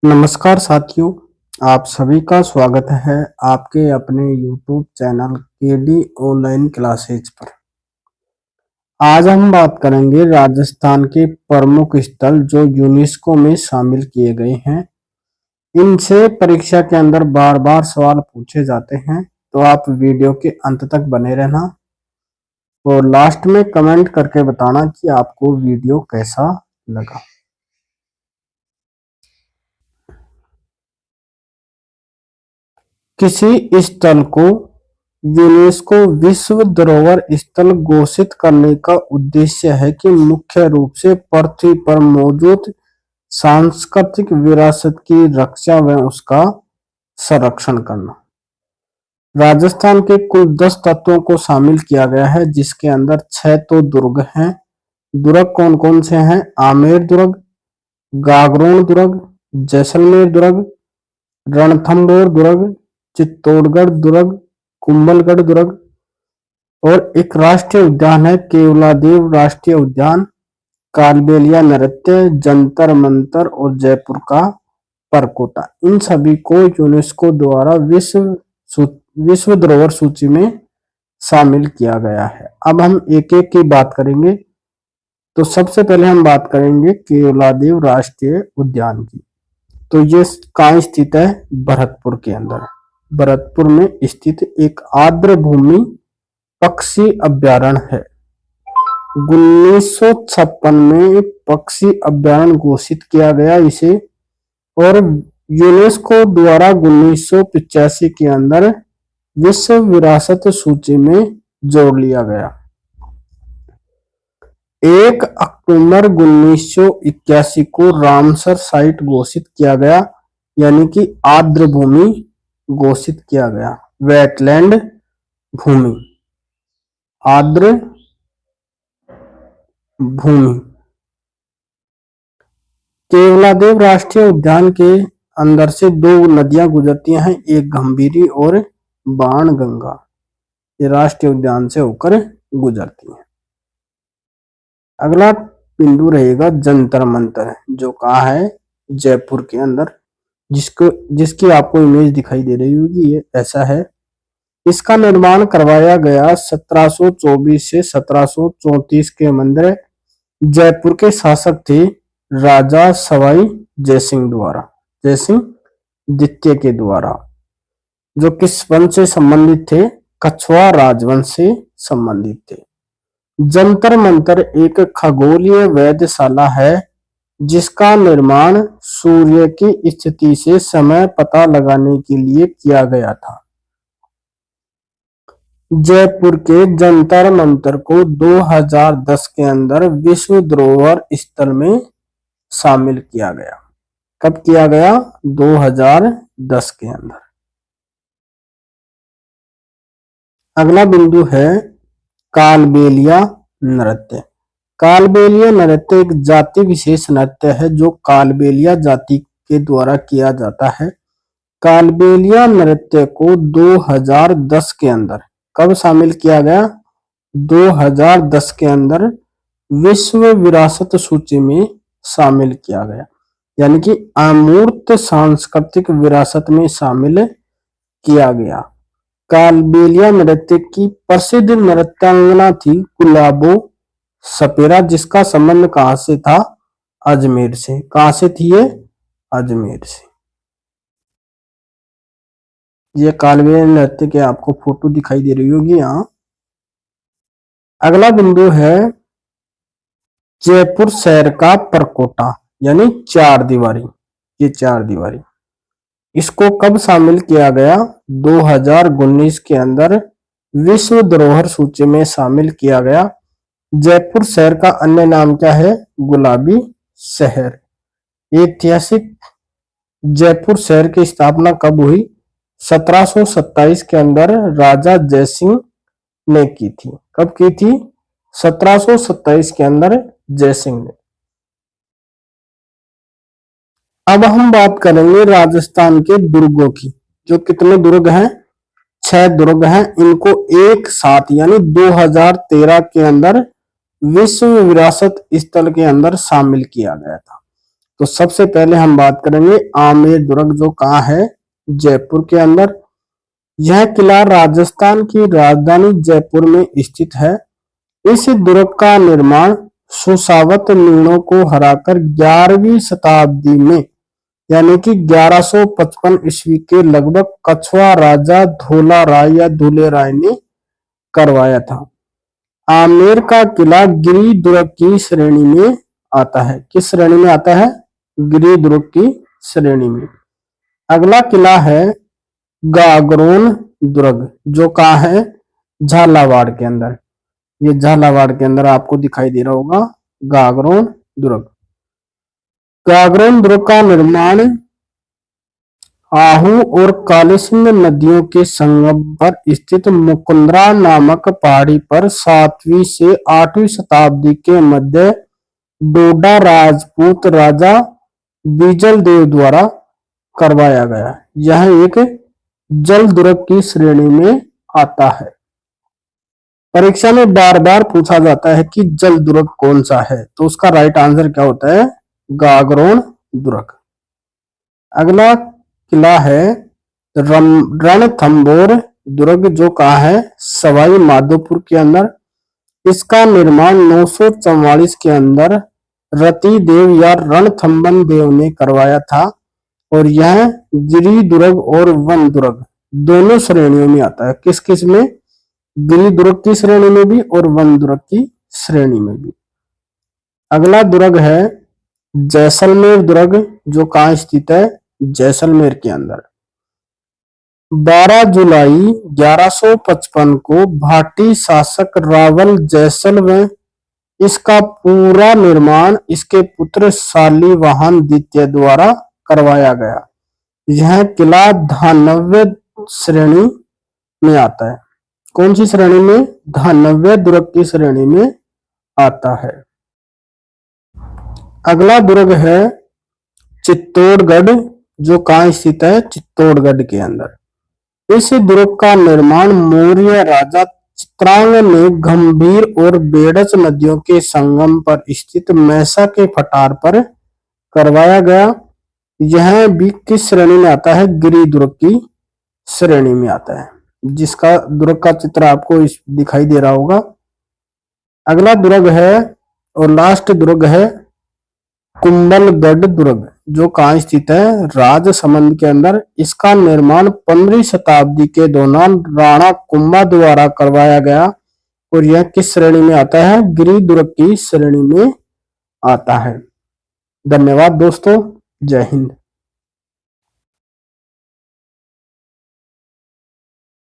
नमस्कार साथियों, आप सभी का स्वागत है आपके अपने YouTube channel KD online classes पर। आज हम बात करेंगे राजस्थान के प्रमुख स्थल जो यूनेस्को में शामिल किए गए हैं। इनसे परीक्षा के अंदर बार बार सवाल पूछे जाते हैं, तो आप वीडियो के अंत तक बने रहना और लास्ट में कमेंट करके बताना कि आपको वीडियो कैसा लगा। किसी स्थल को यूनेस्को विश्व धरोहर स्थल घोषित करने का उद्देश्य है कि मुख्य रूप से पृथ्वी पर मौजूद सांस्कृतिक विरासत की रक्षा व उसका संरक्षण करना। राजस्थान के कुल 10 तत्वों को शामिल किया गया है, जिसके अंदर 6 तो दुर्ग हैं। दुर्ग कौन कौन से हैं? आमेर दुर्ग, गागरोन दुर्ग, जैसलमेर दुर्ग, रणथंभौर दुर्ग, चित्तौड़गढ़ दुर्ग, कुंभलगढ़ दुर्ग और एक राष्ट्रीय उद्यान है केवलादेव राष्ट्रीय उद्यान, कालबेलिया नृत्य, जंतर मंतर और जयपुर का परकोटा। इन सभी को यूनेस्को द्वारा विश्व धरोहर सूची में शामिल किया गया है। अब हम एक एक की बात करेंगे। तो सबसे पहले हम बात करेंगे केवलादेव राष्ट्रीय उद्यान की। तो ये कहाँ स्थित है? भरतपुर के अंदर। भरतपुर में स्थित एक आर्द्र भूमि पक्षी अभ्यारण्य है। 1956 में पक्षी अभ्यारण्य घोषित किया गया इसे, और यूनेस्को द्वारा 1985 के अंदर विश्व विरासत सूची में जोड़ लिया गया। 1 अक्टूबर 1981 को रामसर साइट घोषित किया गया, यानी कि आर्द्र भूमि घोषित किया गया। वेटलैंड भूमि, आर्द्र भूमि। केवलादेव राष्ट्रीय उद्यान के अंदर से 2 नदियां गुजरती हैं, एक गंभीरी और बाणगंगा। ये राष्ट्रीय उद्यान से होकर गुजरती हैं। अगला बिंदु रहेगा जंतर मंतर, जो कहाँ है? जयपुर के अंदर, जिसकी आपको इमेज दिखाई दे रही होगी। ये ऐसा है। इसका निर्माण करवाया गया 1724 से 1734 के मंदिर जयपुर के शासक थे राजा सवाई जयसिंह द्वितीय के द्वारा, जो किस वंश से संबंधित थे? कछवाहा राजवंश से संबंधित थे। जंतर मंतर एक खगोलीय वेधशाला है, जिसका निर्माण सूर्य की स्थिति से समय पता लगाने के लिए किया गया था। जयपुर के जंतर मंतर को 2010 के अंदर विश्व धरोहर स्थल में शामिल किया गया। कब किया गया? 2010 के अंदर। अगला बिंदु है कालबेलिया नृत्य। कालबेलिया नृत्य एक जाति विशेष नृत्य है जो कालबेलिया जाति के द्वारा किया जाता है। कालबेलिया नृत्य को 2010 के अंदर कब शामिल किया गया? 2010 के अंदर विश्व विरासत सूची में शामिल किया गया, यानी कि अमूर्त सांस्कृतिक विरासत में शामिल किया गया। कालबेलिया नृत्य की प्रसिद्ध नृत्यांगना थी गुलाबो सपेरा, जिसका संबंध कहां से था? अजमेर से। कहां से थी ये? अजमेर से। ये कालबेलिया नृत्य के आपको फोटो दिखाई दे रही होगी यहाँ। अगला बिंदु है जयपुर शहर का परकोटा, यानी 4 दीवारी। ये 4 दीवारी, इसको कब शामिल किया गया? 2019 के अंदर विश्व धरोहर सूची में शामिल किया गया। जयपुर शहर का अन्य नाम क्या है? गुलाबी शहर। ऐतिहासिक जयपुर शहर की स्थापना कब हुई? 1727 के अंदर राजा जयसिंह ने की थी। कब की थी? 1727 के अंदर जयसिंह ने। अब हम बात करेंगे राजस्थान के दुर्गों की। जो कितने दुर्ग हैं? 6 दुर्ग हैं। इनको एक साथ यानी 2013 के अंदर विश्व विरासत स्थल के अंदर शामिल किया गया था। तो सबसे पहले हम बात करेंगे आमेर दुर्ग, जो कहाँ है, जयपुर के अंदर। यह किला राजस्थान की राजधानी जयपुर में स्थित है। इस दुर्ग का निर्माण सुसावत मीणों को हराकर 11वीं शताब्दी में यानी कि 1155 ईस्वी के लगभग कछवा राजा धोला राय या धुले राय ने करवाया था। आमेर का किला गिरि दुर्ग की श्रेणी में आता है। किस श्रेणी में आता है? गिरि दुर्ग की श्रेणी में। अगला किला है गागरोन दुर्ग, जो कहाँ है, झालावाड़ के अंदर। ये झालावाड़ के अंदर आपको दिखाई दे रहा होगा गागरोन दुर्ग। गागरोन दुर्ग का निर्माण आहू और कालीसिंध नदियों के संगम पर स्थित मुकुंदरा नामक पहाड़ी पर 7वीं से 8वीं शताब्दी के मध्य डोडा राजपूत राजा बीजल देव द्वारा करवाया गया। यह एक जल दुर्ग की श्रेणी में आता है। परीक्षा में बार बार पूछा जाता है कि जल दुर्ग कौन सा है, तो उसका राइट आंसर क्या होता है? गागरोन दुर्ग। अगला किला है रणथंभौर दुर्ग, जो कहाँ है, सवाई माधोपुर के अंदर। इसका निर्माण 944 के अंदर रति देव या रणथंभन देव ने करवाया था और यह गिरि दुर्ग और वन दुर्ग दोनों श्रेणियों में आता है। किस किस में? गिरि दुर्ग की श्रेणी में भी और वन दुर्ग की श्रेणी में भी। अगला दुर्ग है जैसलमेर दुर्ग, जो कहाँ स्थित है? जैसलमेर के अंदर। 12 जुलाई 1155 को भाटी शासक रावल जैसल में इसका पूरा निर्माण इसके पुत्र शालिवाहन द्वितीय द्वारा करवाया गया। यह किला धानव्य श्रेणी में आता है। कौन सी श्रेणी में? धानव्य दुर्ग की श्रेणी में आता है। अगला दुर्ग है चित्तौड़गढ़, जो कहाँ स्थित है? चित्तौड़गढ़ के अंदर। इस दुर्ग का निर्माण मौर्य राजा चित्रांग ने गंभीर और बेड़च नदियों के संगम पर स्थित मैसा के पठार पर करवाया गया। यह भी किस श्रेणी में आता है? गिरि दुर्ग की श्रेणी में आता है, जिसका दुर्ग का चित्र आपको दिखाई दे रहा होगा। अगला दुर्ग है और लास्ट दुर्ग है कुंभलगढ़ दुर्ग, जो कहाँ स्थित है? राजसमंद के अंदर। इसका निर्माण 15वीं शताब्दी के दौरान राणा कुंभा द्वारा करवाया गया और यह किस श्रेणी में आता है? गिरि दुर्ग की श्रेणी में आता है। धन्यवाद दोस्तों, जय हिंद।